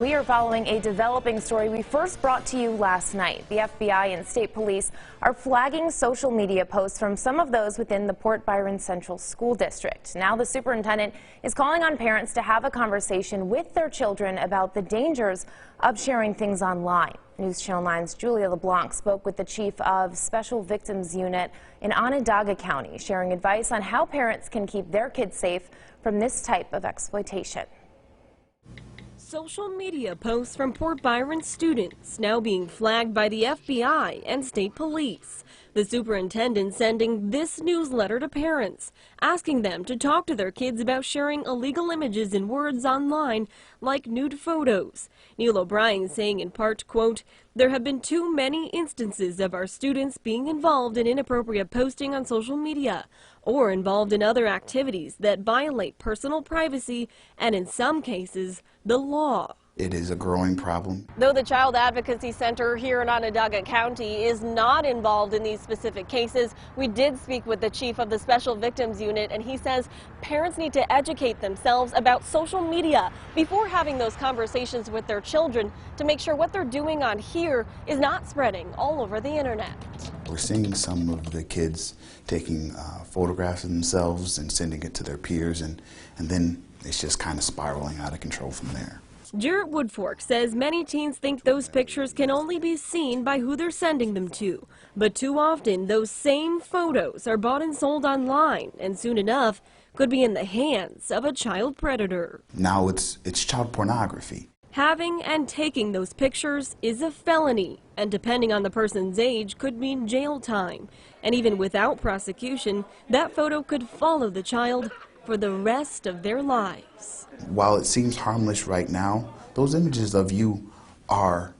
We are following a developing story we first brought to you last night. The FBI and state police are flagging social media posts from some of those within the Port Byron Central School District. Now the superintendent is calling on parents to have a conversation with their children about the dangers of sharing things online. News Channel 9's Julia LeBlanc spoke with the chief of Special Victims Unit in Onondaga County, sharing advice on how parents can keep their kids safe from this type of exploitation. Social media posts from Port Byron students now being flagged by the FBI and state police. The superintendent sending this newsletter to parents, asking them to talk to their kids about sharing illegal images and words online like nude photos. Neil O'Brien saying in part, quote, "There have been too many instances of our students being involved in inappropriate posting on social media or involved in other activities that violate personal privacy and in some cases, the law." It is a growing problem. Though the Child Advocacy Center here in Onondaga County is not involved in these specific cases, we did speak with the chief of the Special Victims Unit, and he says parents need to educate themselves about social media before having those conversations with their children to make sure what they're doing on here is not spreading all over the internet. We're seeing some of the kids taking photographs of themselves and sending it to their peers, and then it's just kind of spiraling out of control from there. Jarrett Woodfork says many teens think those pictures can only be seen by who they're sending them to. But too often, those same photos are bought and sold online, and soon enough could be in the hands of a child predator. Now it's child pornography. Having and taking those pictures is a felony, and depending on the person's age, could mean jail time. And even without prosecution, that photo could follow the child for the rest of their lives. While it seems harmless right now, those images of you are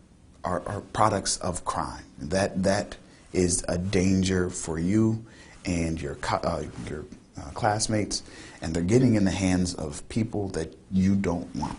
products of crime. That is a danger for you and your classmates, and they're getting in the hands of people that you don't want.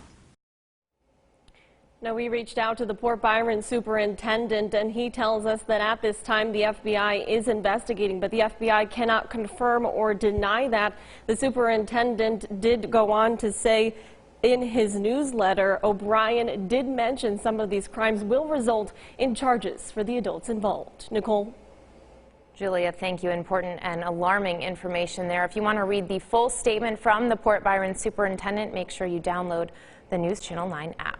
Now, we reached out to the Port Byron superintendent, and he tells us that at this time the FBI is investigating, but the FBI cannot confirm or deny that. The superintendent did go on to say in his newsletter, O'Brien did mention some of these crimes will result in charges for the adults involved. Nicole? Julia, thank you. Important and alarming information there. If you want to read the full statement from the Port Byron superintendent, make sure you download the News Channel 9 app.